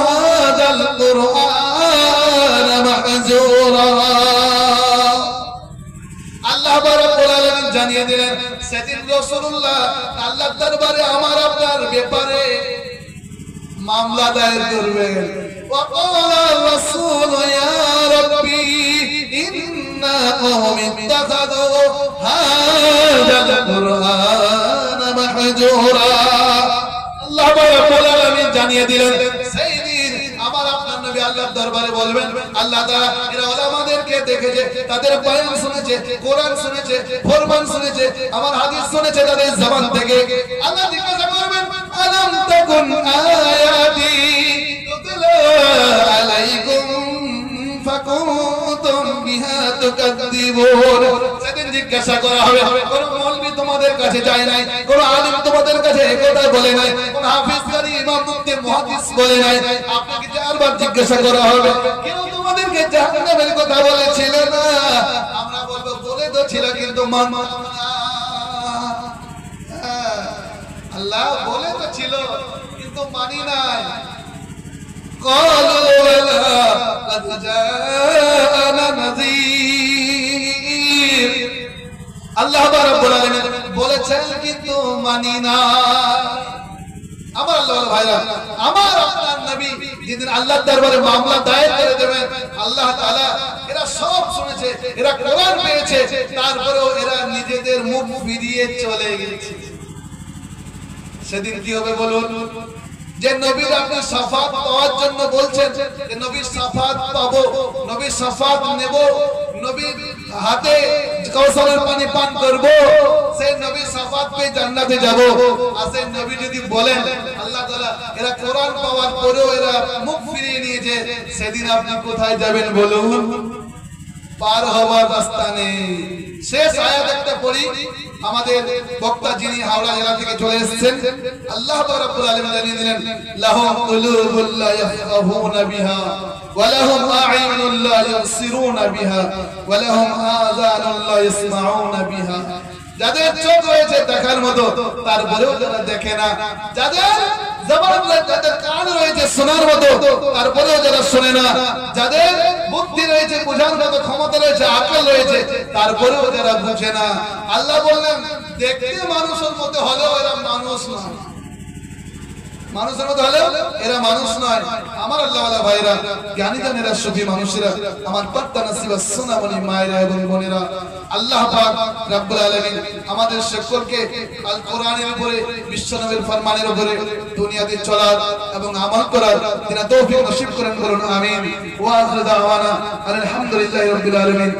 হাযাল কুরআন মাহজুরা। আল্লাহ রাব্বুল আলামিন জানিয়ে দিলেন সেদিন রাসূলুল্লাহ আল্লাহর দরবারে আমার আপনার ব্যাপারে মামলা দায়ের করবেন। وقال الرسول يا ربي إن قوم اتخذوا هذا القرآن محجورا। আল্লাহ রাব্বুল আলামিন জানিয়ে দিলেন সেই দিন আমার আপনার নবী আল্লাহর দরবারে বলবেন আল্লাহ তাআলা এরা ওলামাদেরকে দেখেছে, তাদের বয়ান শুনেছে, কোরআন শুনেছে, ফরমান শুনেছে, আমার হাদিস শুনেছে তাদের জবান থেকে। আল্লাহ জিজ্ঞাসা করবেন আলাম তাকুন আয়াতি তুতলা আলাইকুম ফাকুনতুম বিহা তুকাদ্দিবুন। সেদিন জিজ্ঞাসা করা হবে কোন মৌলবি তোমাদের কাছে যায় নাই, কোন আলিম তোমাদের কাছে একথা বলে নাই, কোন হাফেজ কারি ইমাম মুফতি মুহাদ্দিস বলে নাই। আপনাকে চারবার জিজ্ঞাসা করা হবে কেউ তোমাদেরকে জাহান্নামের কথা বলেছিল না? আমরা বলবো বলে তো ছিল কিন্তু মানব না। আল্লাহ বলে তো ছিল কিন্তু মানি নাই। قالوا ولا قد جاءنا نذير। আল্লাহ রাব্বুল আলামিন বলেছেন কিন্তু মানি না। আমার আল্লাহর ভাইরা, আমার আপনার নবী যেদিন আল্লাহর দরবারে মামলা দায়ের করে দেবেন, আল্লাহ তাআলা এরা সব শুনেছে, এরা কোরআন পেয়েছে, তারপরেও এরা নিজেদের মুখ ফিরিয়ে চলে গেছে। সেদিন কি হবে বলুন? যে নবীর আপনি শাফাত পাওয়ার জন্য বলছেন যে নবীর শাফাত পাবো, নবীর শাফাত নেব, নবীর হাতে কাউসারের পানি পান করব, সেই নবীর শাফাত পেয়ে জান্নাতে যাব। আর সেই নবী যদি বলেন আল্লাহ তাআলা এরা কোরআন পাওয়ার পরেও এরা মুখ ফিরিয়ে নিয়েছে, সেদিন আপনি কোথায় যাবেন বলুন? পার হওয়ার রাস্তা নেই। শেষ আয়াত একটা পড়ি, আমাদের বক্তা যিনি হাওড়া জেলা থেকে চলে এসেছেন, আল্লাহ রাব্বুল আলামিন জানিয়ে দিলেন, লাহুম কুলুবুল লা ইয়াফকাহুনা বিহা ওয়া লাহুম আ'ইনুল লা ইবসিরুনা বিহা ওয়া লাহুম আযানুল লা ইসমাউনা বিহা। যাদের চোখ রয়েছে দেখার মতো, তারপরেও যারা দেখে না, যাদের জবান রয়েছে, যাদের কান রয়েছে শোনার মতো, তারপরেও যারা শোনে না, যাদের বুদ্ধি রয়েছে বোঝার মতো ক্ষমতা রয়েছে, আকল রয়েছে, তারপরেও যারা বুঝে না। আল্লাহ বললেন দেখতে মানুষের মতো হলেও এরা মানুষ নয়, মানুষের মতো হলেও এরা মানুষ নয়। আমার আল্লাহওয়ালা ভাইরা, জ্ঞানী জানেরা, সুফি মানুষেরা, আমার পাত্তা নসিবা সোনামণি মায়েরা এবং বোনেরা, আল্লাহ পাক রব্বুল আলামিন আমাদের সকলকে আল কোরআনের উপরে, বিশ্বনবীর ফরমানের উপরে দুনিয়াতে চলার এবং আমল করার তিনি তৌফিক নসিব করেন, বলুন আমিন। ওয়া আখিরু দাওয়ানা আলহামদুলিল্লাহি রাব্বিল আলামিন।